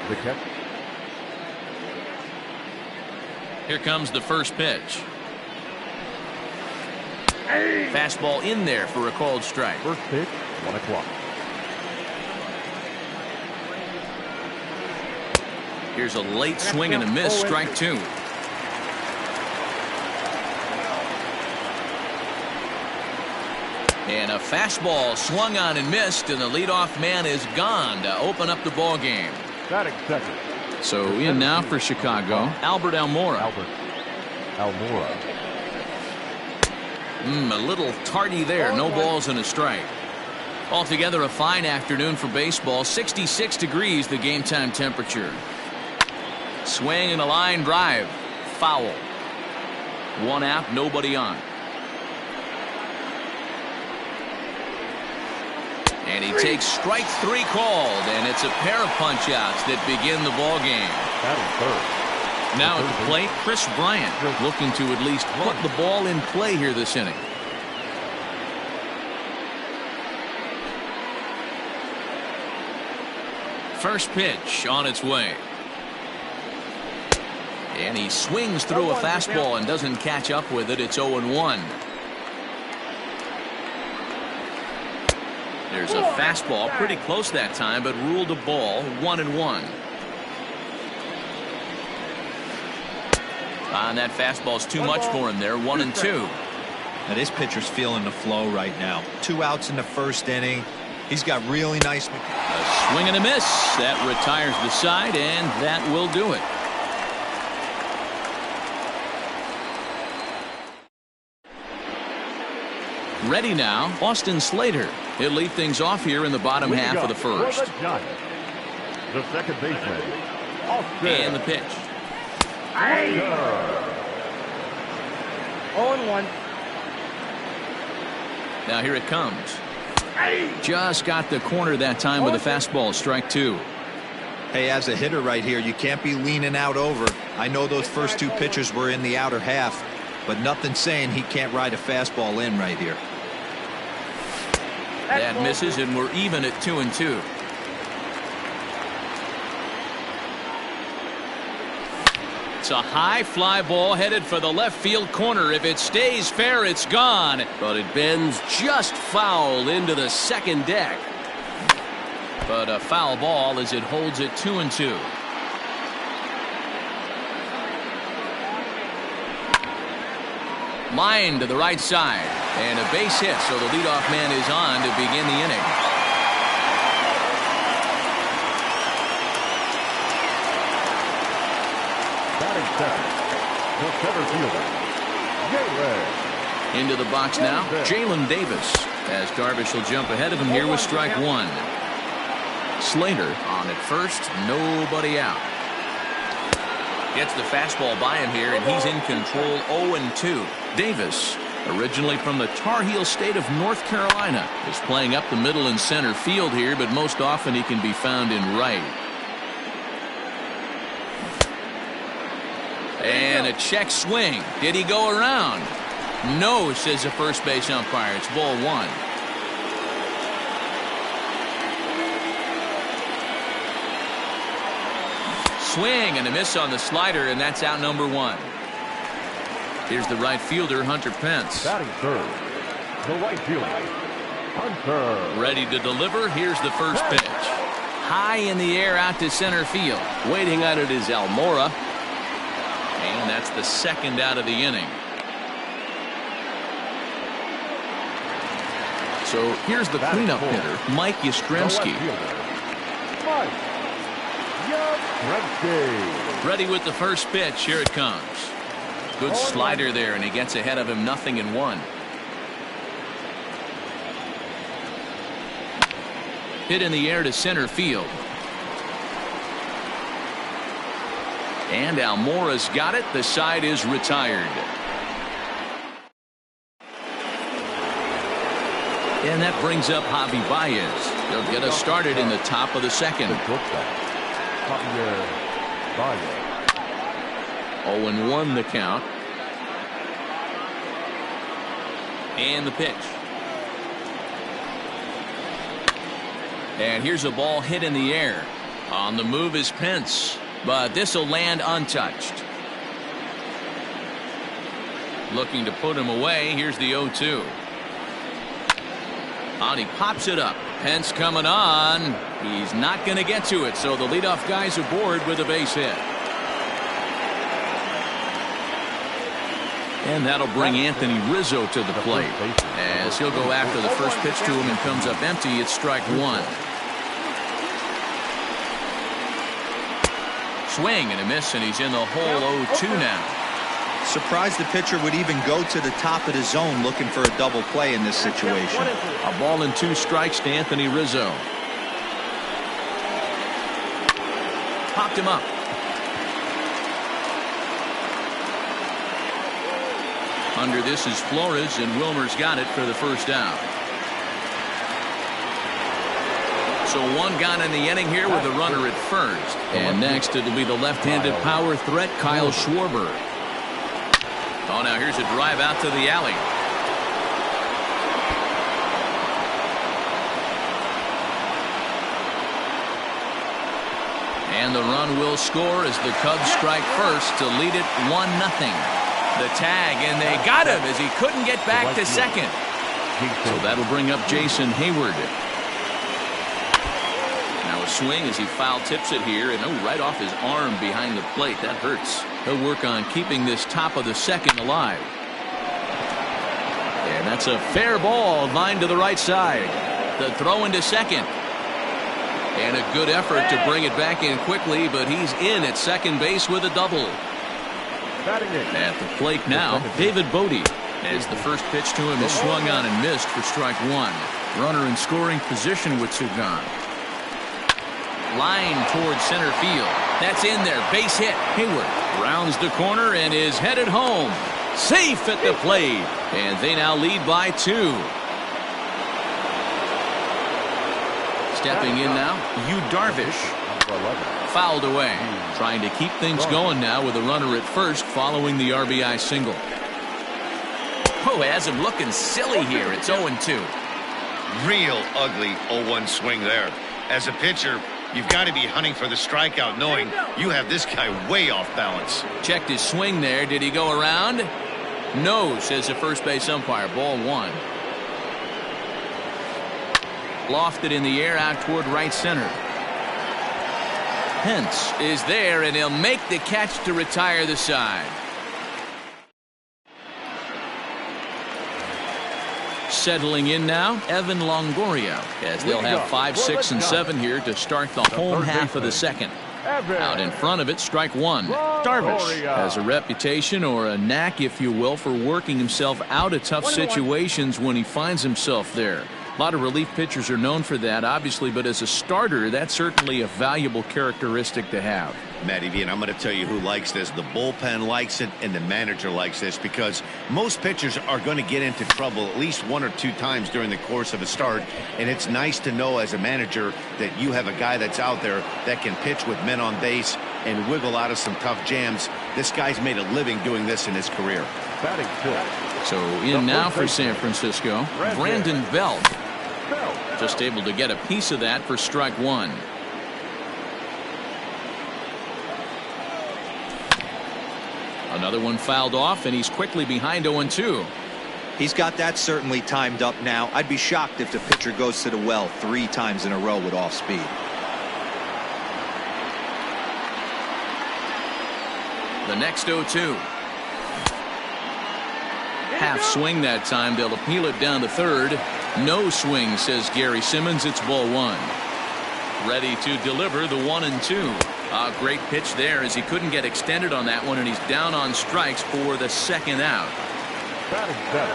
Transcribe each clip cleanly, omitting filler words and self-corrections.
The catch. Here comes the first pitch. Fastball in there for a called strike. First pitch, 1 o'clock. Here's a late swing and a miss, strike 2. And a fastball swung on and missed, and the leadoff man is gone to open up the ball game. Batting second. So in now for Chicago, Albert Almora. A little tardy there, no balls and a strike. Altogether a fine afternoon for baseball. 66 degrees the game time temperature. Swing and a line drive. Foul. 1 out, nobody on. And he takes strike 3 called, and it's a pair of punch-outs that begin the ball game. Now at the plate, Chris Bryant looking to at least put the ball in play here this inning. First pitch on its way. And he swings through a fastball and doesn't catch up with it. It's 0-1. There's a fastball pretty close that time, but ruled a ball. 1-1. And that fastball's too much for him there. 1-2. Now this pitcher's feeling the flow right now. 2 outs in the first inning. He's got really nice. A swing and a miss. That retires the side, and that will do it. Ready now, Austin Slater. He'll lead things off here in the bottom half of the first. The second baseman. And the pitch. 0-1. Now here it comes. Just got the corner that time with a fastball. Strike 2. Hey, as a hitter right here, you can't be leaning out over. I know those first 2 pitchers were in the outer half, but nothing saying he can't ride a fastball in right here. That misses, and we're even at 2-2. It's a high fly ball headed for the left field corner. If it stays fair, it's gone. But it bends just foul into the second deck. But a foul ball as it holds it 2-2. Line to the right side, and a base hit, so the leadoff man is on to begin the inning. Batting second, the center fielder, Into the box now, Jalen Davis, as Darvish will jump ahead of him here with strike 1. Slater on at first, nobody out. Gets the fastball by him here, and he's in control. 0-2. Davis, originally from the Tar Heel state of North Carolina, is playing up the middle and center field here, but most often he can be found in right. And a check swing. Did he go around? No, says the first base umpire. It's ball 1. Swing and a miss on the slider, and that's out number 1. Here's the right fielder, Hunter Pence. Batting third, the right fielder, Hunter. Ready to deliver. Here's the first pitch. High in the air out to center field. Waiting on it is Almora. And that's the second out of the inning. So here's the cleanup hitter, Mike Yastrzemski. Ready with the first pitch. Here it comes. Good slider there, and he gets ahead of him. 0-1. Hit in the air to center field. And Almora's got it. The side is retired. And that brings up Javi Baez. They'll get us started in the top of the second. 0-1 the count. And the pitch. And here's a ball hit in the air. On the move is Pence, but this will land untouched. Looking to put him away. Here's the 0-2. And he pops it up. Pence coming on. He's not going to get to it, so the leadoff guy's aboard with a base hit. And that'll bring Anthony Rizzo to the plate, as he'll go after the first pitch to him and comes up empty. It's strike one. Swing and a miss, and he's in the hole 0-2 now. Surprised the pitcher would even go to the top of the zone looking for a double play in this situation. A ball and 2 strikes to Anthony Rizzo. Popped him up. Under this is Flores, and Wilmer's got it for the first out. So one gone in the inning here with a runner at first. And next it'll be the left-handed power threat, Kyle Schwarber. Oh, now here's a drive out to the alley. And the run will score as the Cubs strike first to lead it 1-0. The tag, and they got him as he couldn't get back to second. So that'll bring up Jason Hayward. Now a swing as he foul tips it here, and right off his arm behind the plate. That hurts. He'll work on keeping this top of the second alive. And that's a fair ball, line to the right side. The throw into second. And a good effort to bring it back in quickly, but he's in at second base with a double. At the plate now, David Bodie, as the first pitch to him is swung on and missed for strike one. Runner in scoring position with 2 gone. Line towards center field. That's in there. Base hit. Hayward rounds the corner and is headed home. Safe at the plate. And they now lead by 2. Stepping in now, Yu Darvish. Fouled away. Trying to keep things going now with a runner at first following the RBI single. Oh, has him looking silly here. It's 0-2. Real ugly 0-1 swing there. As a pitcher, you've got to be hunting for the strikeout, knowing you have this guy way off balance. Checked his swing there. Did he go around? No, says the first base umpire. Ball 1. Lofted in the air out toward right center. Pence is there, and he'll make the catch to retire the side. Settling in now, Evan Longoria, as they'll have 5, 6, and 7 here to start the home half of the second. Out in front of it, strike one. Darvish has a reputation, or a knack, if you will, for working himself out of tough situations when he finds himself there. A lot of relief pitchers are known for that, obviously, but as a starter, that's certainly a valuable characteristic to have. Matty V, and I'm going to tell you who likes this. The bullpen likes it, and the manager likes this, because most pitchers are going to get into trouble at least 1 or 2 times during the course of a start, and it's nice to know as a manager that you have a guy that's out there that can pitch with men on base and wiggle out of some tough jams. This guy's made a living doing this in his career. So in now for San Francisco, Brandon Belt. Just able to get a piece of that for strike one. Another one fouled off, and he's quickly behind 0-2. He's got that certainly timed up now. I'd be shocked if the pitcher goes to the well 3 times in a row with off speed. The next 0-2. Half swing that time. They'll appeal it down to third. No swing, says Gary Simmons. It's ball 1. Ready to deliver the 1-2. A great pitch there as he couldn't get extended on that one, and he's down on strikes for the second out.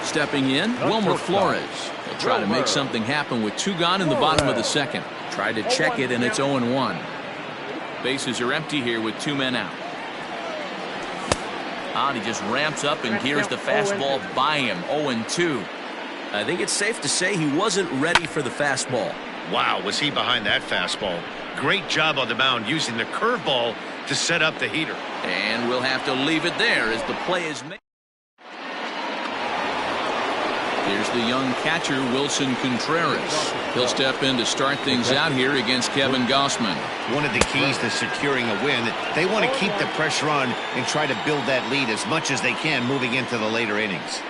Stepping in, Wilmer Flores. He'll try to make something happen with 2 gone in the bottom of the second. Tried to check it, and it's 0-1. Bases are empty here with 2 men out. And he just ramps up and gears the fastball by him. 0-2. I think it's safe to say he wasn't ready for the fastball. Wow, was he behind that fastball. Great job on the mound using the curveball to set up the heater. And we'll have to leave it there as the play is made. Here's the young catcher, Wilson Contreras. He'll step in to start things out here against Kevin Gossman. One of the keys to securing a win, they want to keep the pressure on and try to build that lead as much as they can moving into the later innings.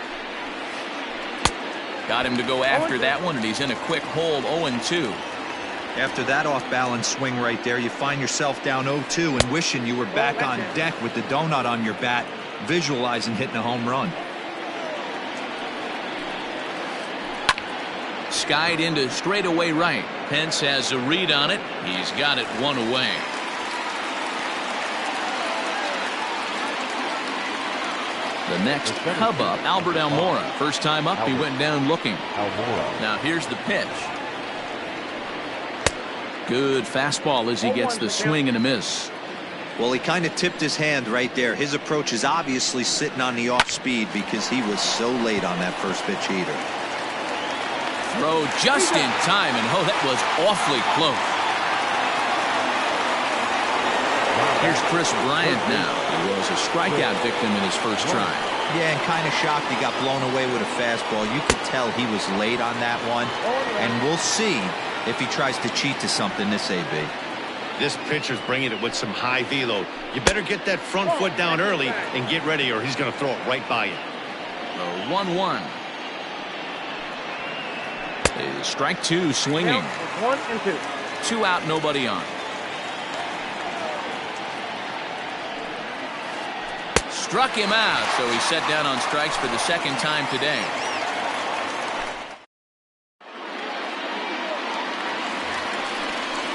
Got him to go after that one, and he's in a quick hold, 0-2. After that off-balance swing right there, you find yourself down 0-2 and wishing you were back on deck with the donut on your bat, visualizing hitting a home run. Skied into straightaway right. Pence has a read on it. He's got it one away. The next Cub up, Albert Almora. First time up, he went down looking. Now here's the pitch. Good fastball as he gets the swing and a miss. Well, he kind of tipped his hand right there. His approach is obviously sitting on the off speed because he was so late on that first pitch heater. Throw just in time, and oh, that was awfully close. Here's Chris Bryant now. He was a strikeout victim in his first try. Yeah, and kind of shocked he got blown away with a fastball. You could tell he was late on that one, and we'll see if he tries to cheat to something this AB. This pitcher's bringing it with some high velo. You better get that front foot down early and get ready, or he's going to throw it right by you. 1-1. Strike two, swinging. 1-2. 2 out, nobody on. Struck him out, so he's set down on strikes for the second time today.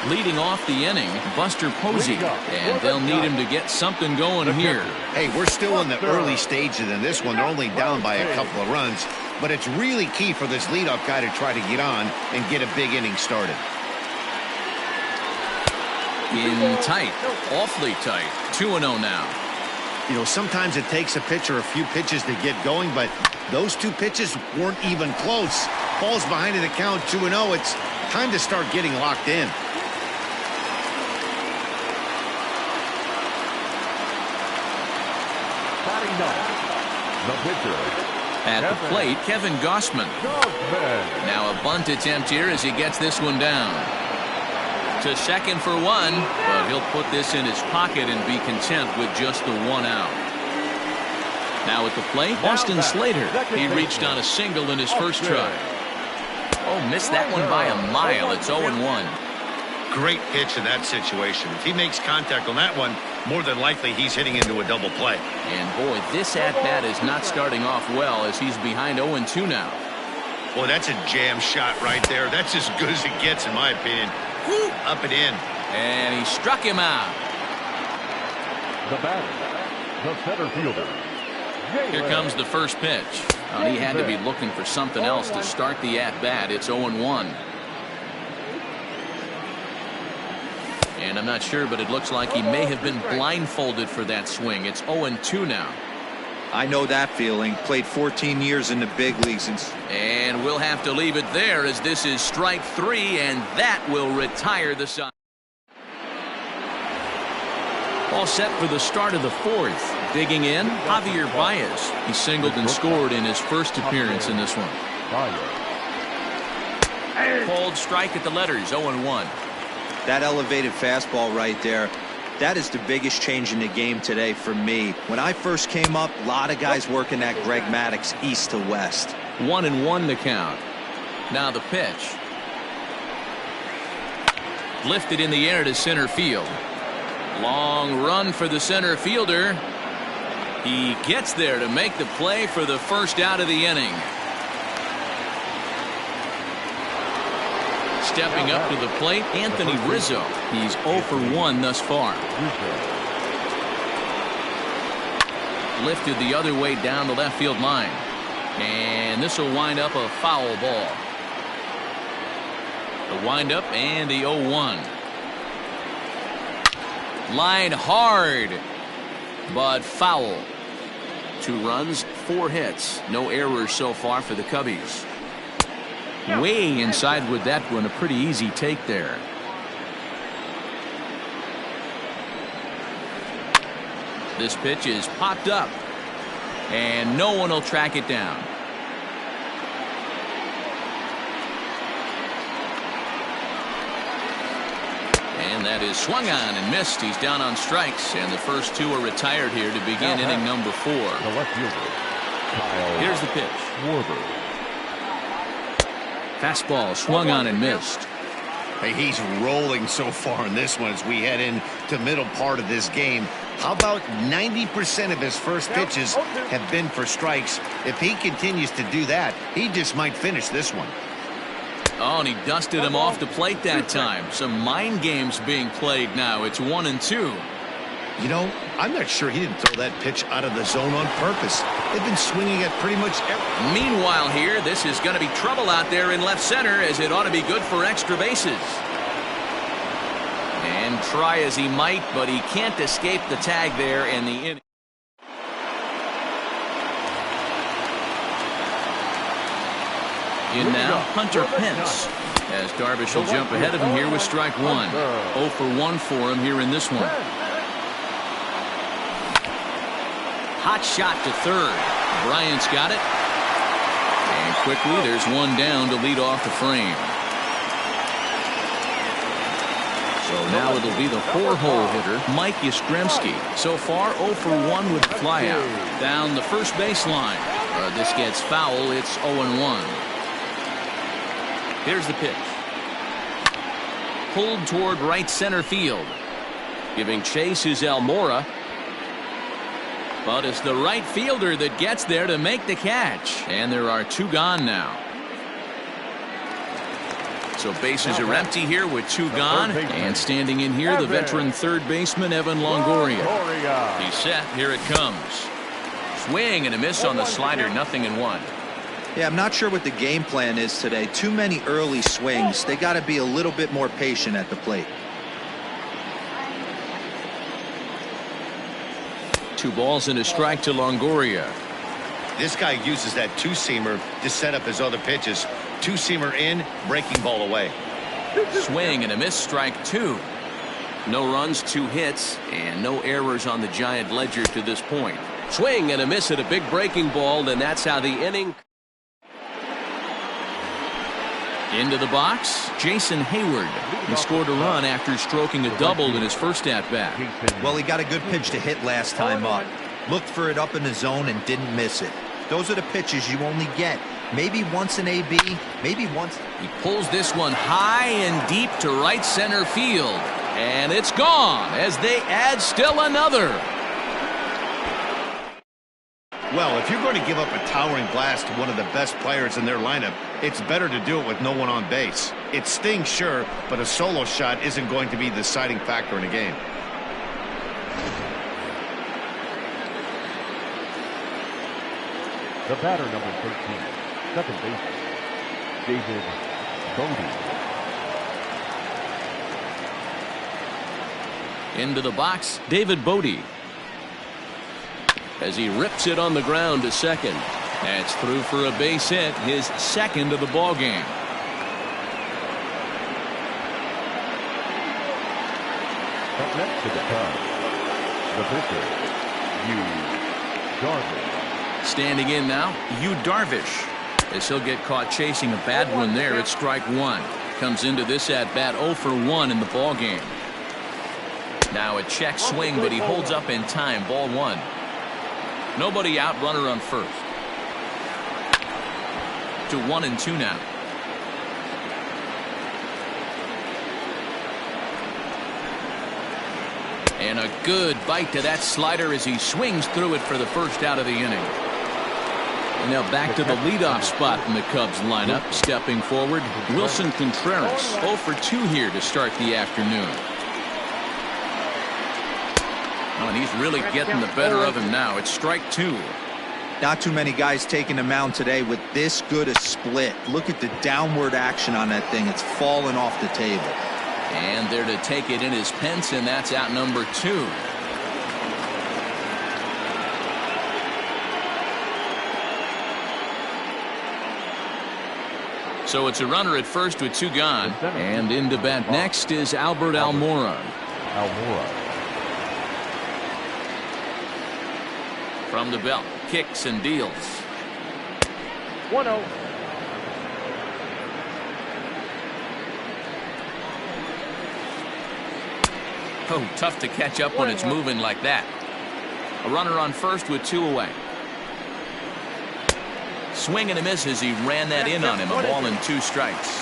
Leading off the inning, Buster Posey, and they'll need him to get something going here. Hey, we're still in the early stages in this one. They're only down by a couple of runs, but it's really key for this leadoff guy to try to get on and get a big inning started. In tight, awfully tight, 2-0 now. You know, sometimes it takes a pitcher a few pitches to get going, but those two pitches weren't even close. Ball's behind in the count, 2-0. It's time to start getting locked in. The pitcher. At the plate, Kevin Gossman. Now a bunt attempt here as he gets this one down. To second for one, but he'll put this in his pocket and be content with just the 1 out. Now at the plate, Austin Slater. He reached on a single in his first try. Oh, missed that one by a mile. It's 0-1. Great pitch in that situation. If he makes contact on that one, more than likely he's hitting into a double play. And boy, this at-bat is not starting off well as he's behind 0-2 now. Boy, that's a jam shot right there. That's as good as it gets, in my opinion. Woo, up and in. And he struck him out. The batter, the center fielder. Here comes the first pitch. He had to be looking for something else to start the at-bat. It's 0-1. And I'm not sure, but it looks like he may have been blindfolded for that swing. It's 0-2 now. I know that feeling. Played 14 years in the big leagues. And we'll have to leave it there as this is strike 3, and that will retire the side. All set for the start of the 4th. Digging in, Javier Baez. He singled and scored in his first appearance in this one. Called strike at the letters, 0-1. That elevated fastball right there, that is the biggest change in the game today for me. When I first came up, a lot of guys working that Greg Maddux east to west. 1-1 the count. Now the pitch. Lifted in the air to center field. Long run for the center fielder. He gets there to make the play for the first out of the inning. Stepping up to the plate, Anthony Rizzo. He's 0 for 1 thus far. Lifted the other way down the left field line. And this will wind up a foul ball. The windup and the 0-1. Line hard, but foul. 2 runs, 4 hits. No errors so far for the Cubbies. Way inside with that one, a pretty easy take there. This pitch is popped up, and no one will track it down. And that is swung on and missed. He's down on strikes, and the first two are retired here to begin inning number 4. The left fielder, Kyle. Here's the pitch. Schwarber. Fastball swung on and missed. Hey, he's rolling so far in this one as we head into middle part of this game. How about 90% of his first pitches have been for strikes? If he continues to do that, he just might finish this one. Oh, and he dusted him off the plate that time. Some mind games being played now. It's 1-2. You know, I'm not sure he didn't throw that pitch out of the zone on purpose. They've been swinging at pretty much every... Meanwhile here, this is going to be trouble out there in left center, as it ought to be good for extra bases. And try as he might, but he can't escape the tag there, and the inning. In now, Hunter Pence, as Darvish will jump ahead of him here with strike 1. 0 for 1 for him here in this one. Hot shot to third. Bryant's got it. And quickly, there's one down to lead off the frame. So now it'll be the 4-hole hitter, Mike Yastrzemski. So far, 0 for 1 with the flyout. Down the first baseline. This gets foul. It's 0-1. Here's the pitch. Pulled toward right center field. Giving chase is Almora. But it's the right fielder that gets there to make the catch. And there are 2 gone now. So bases are empty here with 2 gone. And standing in here, the veteran third baseman, Evan Longoria. He's set. Here it comes. Swing and a miss on the slider. 0-1. Yeah, I'm not sure what the game plan is today. Too many early swings. They got to be a little bit more patient at the plate. 2 balls and a strike to Longoria. This guy uses that 2-seamer to set up his other pitches. 2-seamer in, breaking ball away. Swing and a miss, strike 2. No runs, 2 hits, and no errors on the Giant ledger to this point. Swing and a miss at a big breaking ball, and that's how the inning. Into the box, Jason Hayward. He scored a run after stroking a double in his first at-bat. Well, he got a good pitch to hit last time up. Looked for it up in the zone and didn't miss it. Those are the pitches you only get. Maybe once an AB, maybe once. He pulls this one high and deep to right center field. And it's gone as they add still another. Well, if you're going to give up a towering blast to one of the best players in their lineup, it's better to do it with no one on base. It stings, sure, but a solo shot isn't going to be the deciding factor in a game. The batter, number 13, second baseman, David Bodie. Into the box, David Bodie. As he rips it on the ground to second. That's through for a base hit, his second of the ball game. Up next to the Cubs, the pitcher, Darvish. Standing in now, Darvish. As he'll get caught chasing a bad one there at strike 1. Comes into this at bat 0 for 1 in the ball game. Now a check swing, but he holds up in time. Ball 1. Nobody out, runner on first. To 1-2 now. And a good bite to that slider as he swings through it for the first out of the inning. And now back to the leadoff spot in the Cubs lineup. Stepping forward, Wilson Contreras. 0 for 2 here to start the afternoon. Oh, and he's really getting the better of him now. It's strike 2. Not too many guys taking the mound today with this good a split. Look at the downward action on that thing. It's falling off the table. And there to take it in is Pence, and that's out number 2. So it's a runner at first with 2 gone. And in to bat next is Albert Almora. From the belt, kicks and deals. 1-0. Oh, tough to catch up when it's moving like that. A runner on first with 2 away. Swing and a miss as he ran that in on him. A ball and 2 strikes.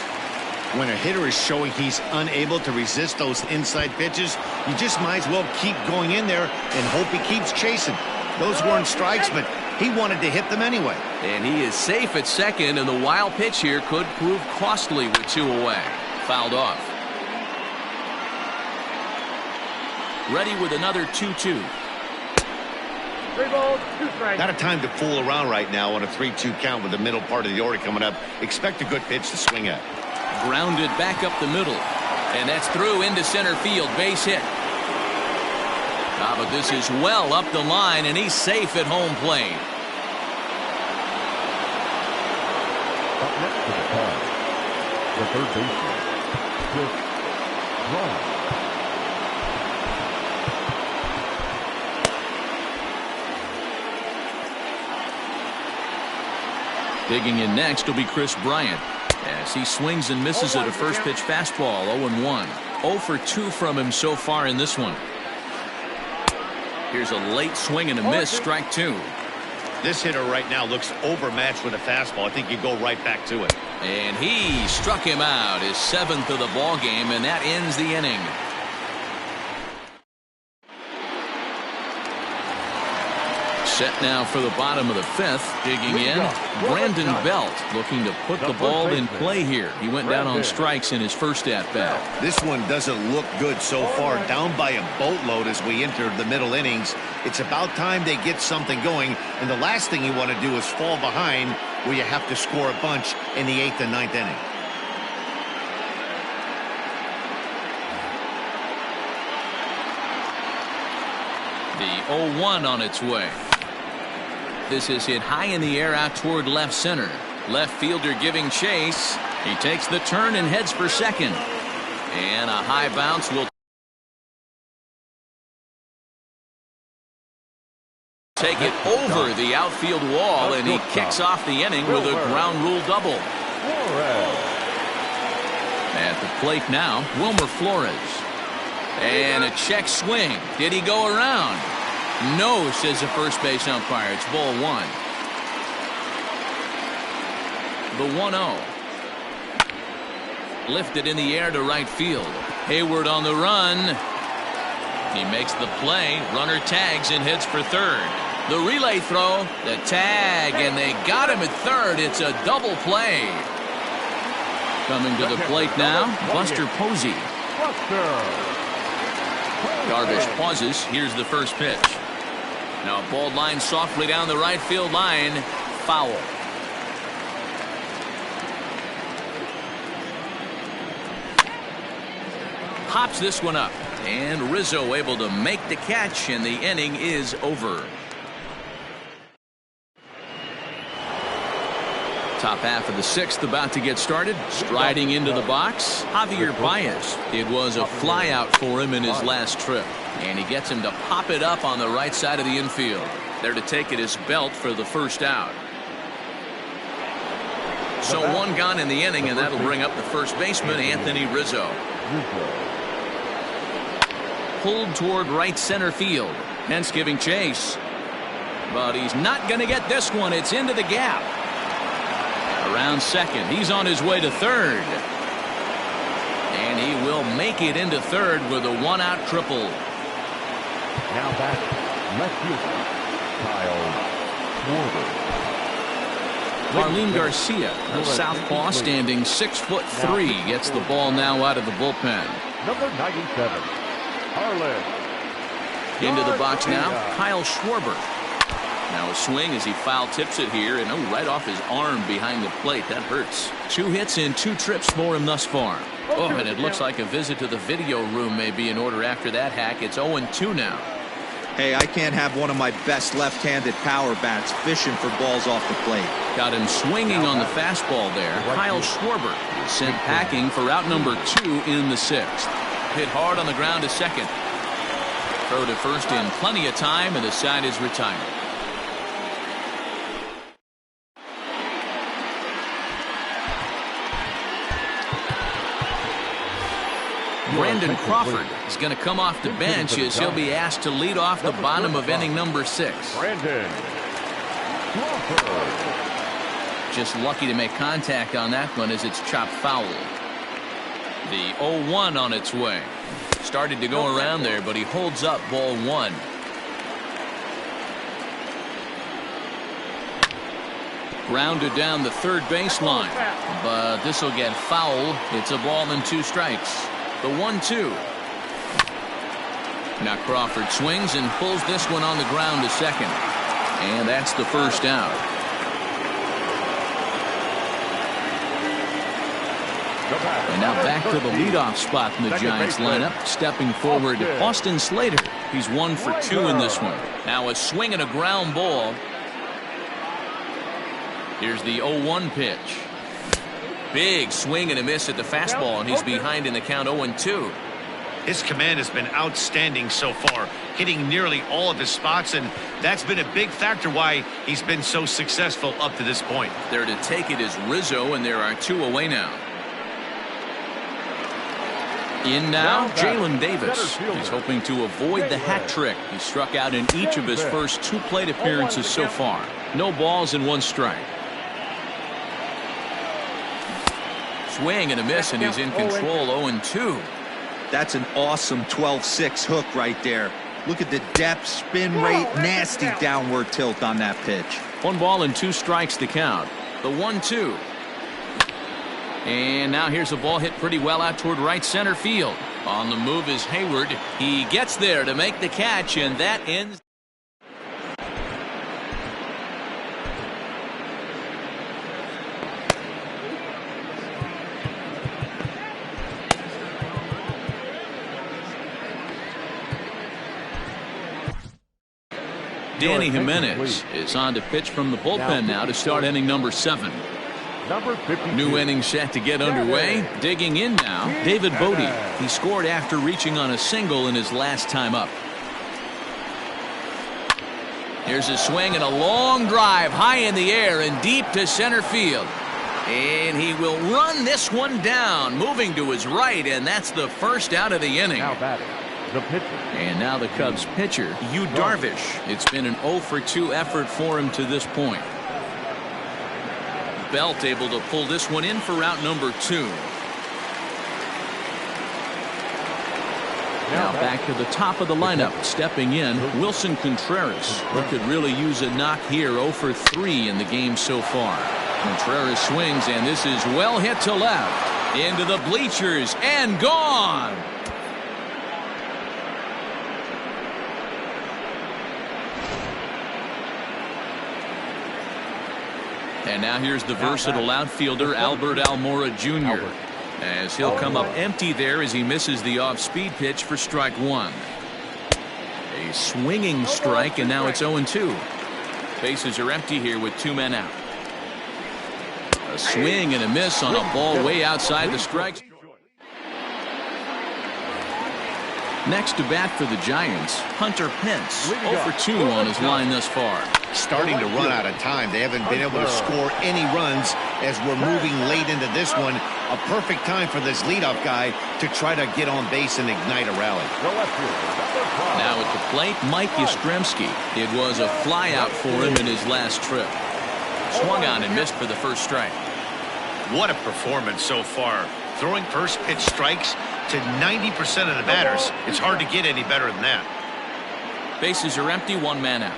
When a hitter is showing he's unable to resist those inside pitches, you just might as well keep going in there and hope he keeps chasing. Those weren't strikes, but he wanted to hit them anyway. And he is safe at second, and the wild pitch here could prove costly with 2 away. Fouled off. Ready with another 2-2. 3 balls, 2 strikes. Not a time to fool around right now on a 3-2 count with the middle part of the order coming up. Expect a good pitch to swing at. Grounded back up the middle. And that's through into center field. Base hit. But this is well up the line, and he's safe at home plate. Up next to the call, the third baseman, Chris Bryant. Digging in next will be Chris Bryant as he swings and misses at a first pitch fastball. 0-1. 0 for 2 from him so far in this one. Here's a late swing and a miss. Strike 2. This hitter right now looks overmatched with a fastball. I think you go right back to it. And he struck him out, his 7th of the ball game, and that ends the inning. Set now for the bottom of the 5th. Digging in, Brandon Belt looking to put the ball in play here. He went down on strikes in his first at-bat. This one doesn't look good so far. Down by a boatload as we enter the middle innings. It's about time they get something going, and the last thing you want to do is fall behind where you have to score a bunch in the 8th and 9th inning. The 0-1 on its way. This is hit high in the air out toward left center. Left fielder giving chase. He takes the turn and heads for second. And a high bounce will take it over the outfield wall, and he kicks off the inning with a ground rule double. At the plate now, Wilmer Flores. And a check swing. Did he go around? No, says the first base umpire. It's ball 1. The 1-0. Lifted in the air to right field. Hayward on the run. He makes the play. Runner tags and hits for third. The relay throw. The tag, and they got him at third. It's a double play. Coming to the plate now, Buster Posey. Darvish pauses. Here's the first pitch. Now a ball line softly down the right field line. Foul. Hops this one up. And Rizzo able to make the catch, and the inning is over. Top half of the 6th about to get started. Striding into the box, Javier Baez. It was a fly out for him in his last trip, and he gets him to pop it up on the right side of the infield. There to take it is Belt for the first out. So 1 gone in the inning, and that'll bring up the first baseman, Anthony Rizzo. Pulled toward right center field. Hence giving chase. But he's not going to get this one. It's into the gap. Around second. He's on his way to third. And he will make it into third with a 1-out triple. Now back, left fielder, Kyle Schwarber. Marlene Garcia, a southpaw standing 6'3", gets the ball now out of the bullpen. Number 97, Harlan. Into the box now, Kyle Schwarber. Now a swing as he foul tips it here, and right off his arm behind the plate. That hurts. 2 hits in 2 trips for him thus far. Oh, and it looks like a visit to the video room may be in order after that hack. It's 0-2 now. Hey, I can't have one of my best left-handed power bats fishing for balls off the plate. Got him swinging on the fastball there. Kyle Schwarber is sent packing for out number 2 in the 6th. Hit hard on the ground to second. Throw to first in plenty of time, and the side is retired. Brandon Crawford is going to come off the bench as he'll be asked to lead off the bottom of inning number 6. Brandon Crawford. Just lucky to make contact on that one as it's chopped foul. The 0-1 on its way. Started to go around there, but he holds up ball 1. Grounded down the third baseline, but this will get foul. It's a ball and 2 strikes. The 1-2. Now Crawford swings and pulls this one on the ground to second, and that's the first out. And now back to the leadoff spot in the Giants lineup. Stepping forward, Austin Slater. He's 1 for 2 in this one. Now a swing and a ground ball. Here's the 0-1 pitch. Big swing and a miss at the fastball, and he's behind in the count 0-2. His command has been outstanding so far, hitting nearly all of his spots, and that's been a big factor why he's been so successful up to this point. There to take it is Rizzo, and there are 2 away now. In now, Jalen Davis. He's hoping to avoid the hat trick. He struck out in each of his first 2 plate appearances so far. No balls and 1 strike. Swing and a miss, and he's in control. 0-2. That's an awesome 12-6 hook right there. Look at the depth, spin rate, nasty downward tilt on that pitch. 1 ball and 2 strikes to count. The 1-2. And now here's a ball hit pretty well out toward right center field. On the move is Hayward. He gets there to make the catch, and that ends. Danny Jimenez is on to pitch from the bullpen now to start inning number 7. New inning set to get underway. Digging in now, David Bodie. He scored after reaching on a single in his last time up. Here's a swing and a long drive high in the air and deep to center field. And he will run this one down, moving to his right, and that's the first out of the inning. Now batting, the pitcher. And now the Cubs pitcher, Yu Darvish. It's been an 0 for 2 effort for him to this point. Belt able to pull this one in for route number 2. Now back to the top of the lineup. Stepping in, Wilson Contreras. He could really use a knock here. 0 for 3 in the game so far. Contreras swings, and this is well hit to left. Into the bleachers and gone. And now here's the versatile outfielder Albert Almora Jr. as he'll come up empty there as he misses the off-speed pitch for strike 1. A swinging strike, and now it's 0-2. Bases are empty here with 2 men out. A swing and a miss on a ball way outside the strike. Next to bat for the Giants, Hunter Pence. 0 for 2 on his line thus far. Starting to run out of time. They haven't been able to score any runs as we're moving late into this one. A perfect time for this leadoff guy to try to get on base and ignite a rally. Now at the plate, Mike Yastrzemski. It was a flyout for him in his last trip. Swung on and missed for the first strike. What a performance so far. Throwing first pitch strikes to 90% of the batters. It's hard to get any better than that. Bases are empty, 1 man out.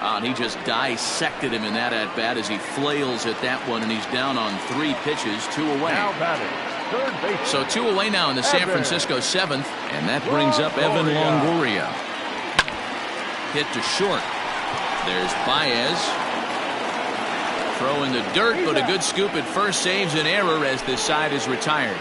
And he just dissected him in that at-bat as he flails at that one, and he's down on 3 pitches, 2 away. Now batting, third base. So 2 away now in the San Francisco 7th, and that brings up Evan Longoria. Hit to short. There's Baez. Throw in the dirt, but a good scoop at first saves an error as this side is retired.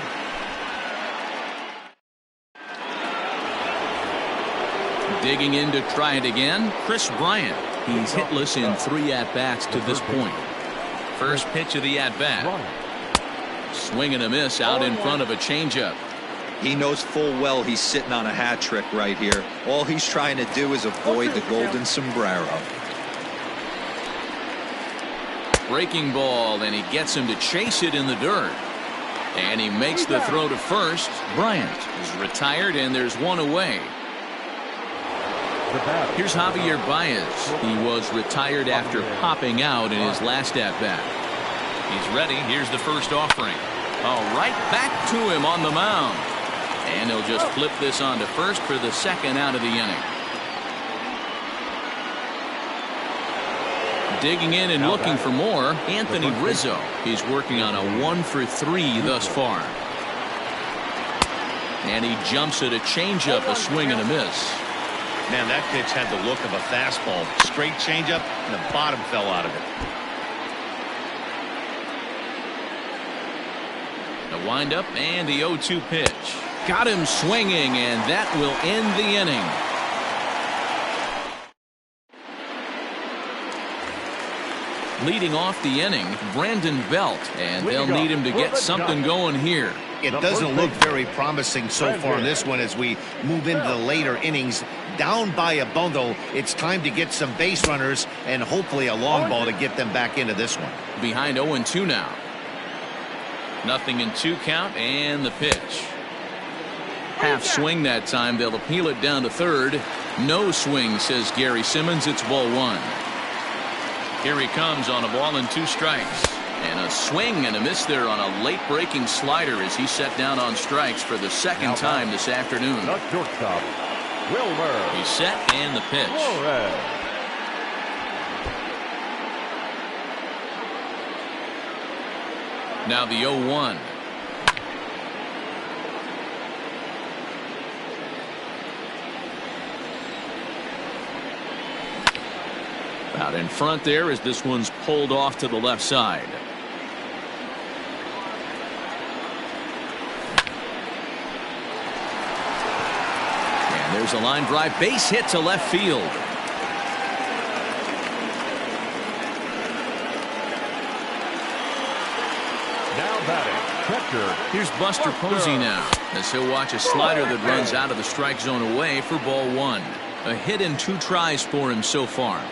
Digging in to try it again, Chris Bryant. He's hitless in 3 at-bats to this point. First pitch of the at-bat. Swing and a miss out in front of a changeup. He knows full well he's sitting on a hat trick right here. All he's trying to do is avoid the golden sombrero. Breaking ball, and he gets him to chase it in the dirt. And he makes the throw to first. Bryant is retired, and there's one away. Here's Javier Baez. He was retired after popping out in his last at-bat. He's ready. Here's the first offering. Oh, right back to him on the mound. And he'll just flip this on to first for the second out of the inning. Digging in and looking for more, Anthony Rizzo. He's working on a 1-for-3 thus far. And he jumps at a changeup, a swing and a miss. Man, that pitch had the look of a fastball. Straight changeup, and the bottom fell out of it. The windup and the 0-2 pitch. Got him swinging, and that will end the inning. Leading off the inning, Brandon Belt, and they'll need him to get something going here. It doesn't look very promising so far in this one as we move into the later innings. Down by a bundle, it's time to get some base runners and hopefully a long ball to get them back into this one. Behind 0-2 now. Nothing in 2 count, and the pitch. Half swing that time. They'll appeal it down to third. No swing, says Gary Simmons. It's ball 1. Here he comes on a ball and 2 strikes. And a swing and a miss there on a late breaking slider as he set down on strikes for the second time this afternoon. Shortstop, Wilmer. He's set and the pitch. Now the 0-1. Out in front there as this one's pulled off to the left side. And there's a line drive, base hit to left field. Now batting, catcher. Here's Buster Posey now as he'll watch a slider that runs out of the strike zone away for ball 1. A hit in 2 tries for him so far.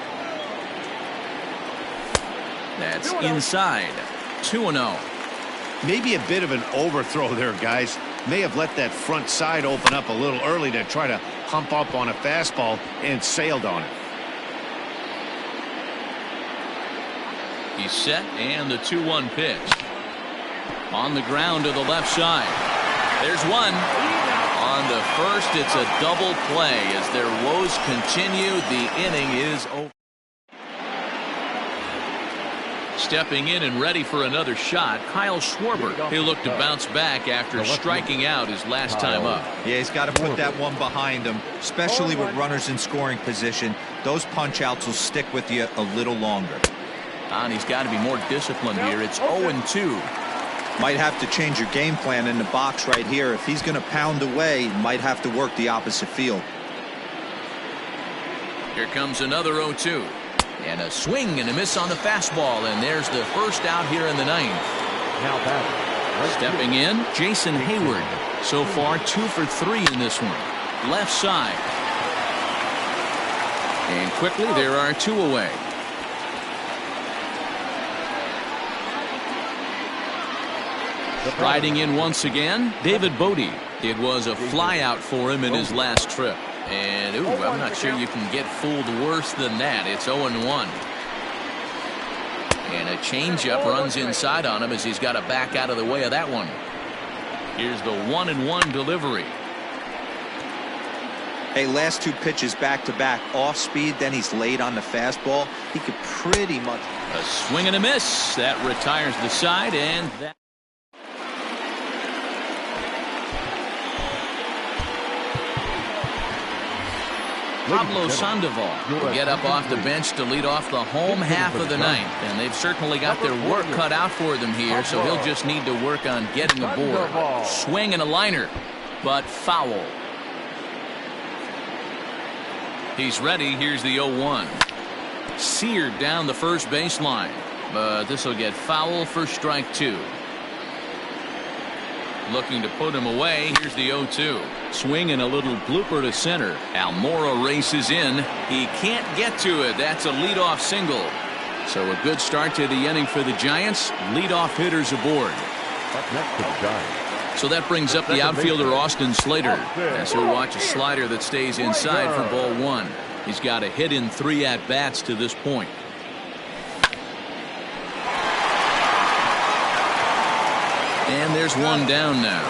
That's inside. 2-0. Maybe a bit of an overthrow there, guys. May have let that front side open up a little early to try to hump up on a fastball and sailed on it. He's set and the 2-1 pitch. On the ground to the left side. There's one. On the first, it's a double play as their woes continue. The inning is over. Stepping in and ready for another shot, Kyle Schwarber. He'll look to bounce back after striking out his last time up. Yeah, he's got to put that one behind him, especially with runners in scoring position. Those punch outs will stick with you a little longer. And he's got to be more disciplined here. It's 0-2. Might have to change your game plan in the box right here. If he's going to pound away, might have to work the opposite field. Here comes another 0-2. And a swing and a miss on the fastball, and there's the first out here in the 9th. Now batting. Stepping in, Jason Hayward. So far 2 for 3 in this one. Left side. And quickly there are 2 away. Riding in once again, David Bodie. It was a fly out for him in his last trip. And, ooh, I'm not sure you can get fooled worse than that. It's 0-1. And a changeup runs inside on him as he's got to back out of the way of that one. Here's the 1-1 delivery. Hey, last 2 pitches back-to-back. Off speed, then he's late on the fastball. He could pretty much... A swing and a miss. That retires the side, and that... Pablo Sandoval will get up off the bench to lead off the home half of the 9th. And they've certainly got their work cut out for them here, so he'll just need to work on getting aboard. Swing and a liner, but foul. He's ready. Here's the 0-1. Seared down the first baseline, but this will get foul for strike 2. Looking to put him away. Here's the 0-2. Swing and a little blooper to center. Almora races in. He can't get to it. That's a leadoff single. So a good start to the inning for the Giants. Leadoff hitters aboard. Up next to the Giants. So that brings up the outfielder Austin Slater, as he'll watch a slider that stays inside for ball one. He's got a hit in 3 at-bats to this point. And there's one down now.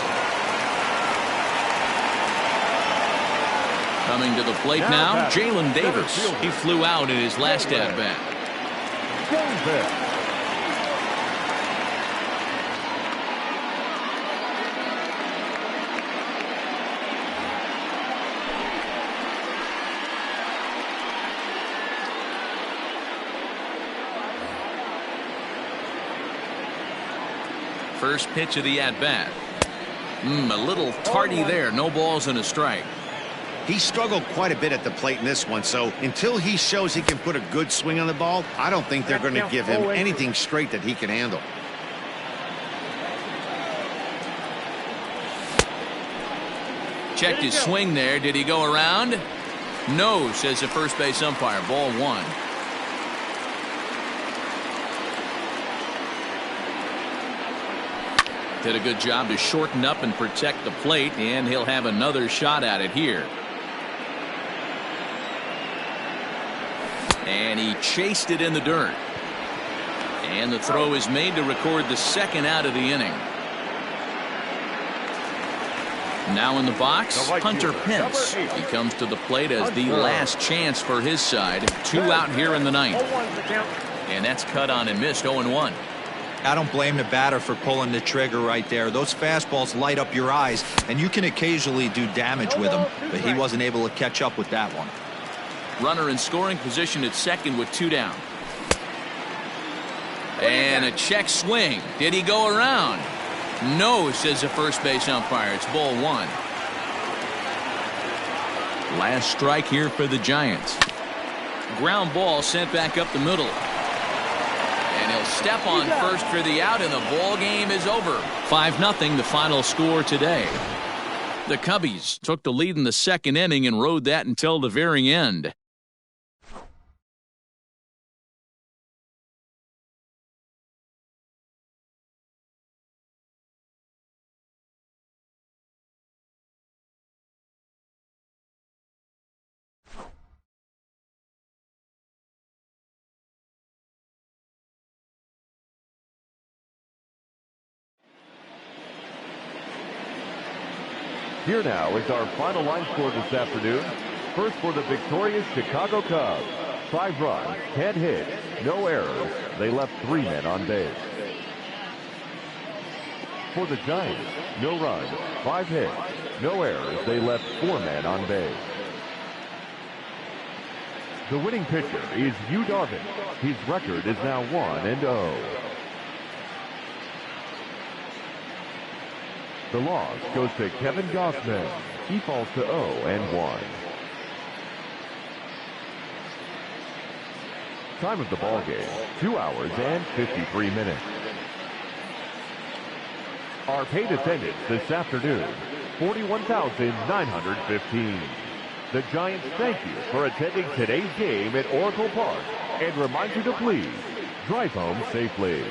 Coming to the plate now, Jalen Davis. He flew out in his last at-bat. First pitch of the at-bat. A little tardy there. No balls and a strike. He struggled quite a bit at the plate in this one, so until he shows he can put a good swing on the ball, I don't think they're going to give him anything straight that he can handle. Checked his swing there. Did he go around? No, says the first base umpire. Ball one. Did a good job to shorten up and protect the plate, and he'll have another shot at it here. And he chased it in the dirt. And the throw is made to record the second out of the inning. Now in the box, Hunter Pence. He comes to the plate as the last chance for his side. 2 out here in the ninth. And that's cut on and missed. 0-1. I don't blame the batter for pulling the trigger right there. Those fastballs light up your eyes, and you can occasionally do damage with them, but he wasn't able to catch up with that one. Runner in scoring position at second with 2 down. And a check swing. Did he go around? No, says the first base umpire. It's ball one. Last strike here for the Giants. Ground ball sent back up the middle. And he'll step on first for the out, and the ball game is over. 5-0 the final score today. The Cubbies took the lead in the second inning and rode that until the very end. Here now is our final line score this afternoon. First for the victorious Chicago Cubs. 5 runs, 10 hits, no errors. They left 3 men on base. For the Giants, no runs, 5 hits, no errors. They left 4 men on base. The winning pitcher is Yu Darvish. His record is now 1-0. The loss goes to Kevin Gossman. He falls to 0-1. Time of the ball game, 2 hours and 53 minutes. Our paid attendance this afternoon, 41,915. The Giants thank you for attending today's game at Oracle Park and remind you to please drive home safely.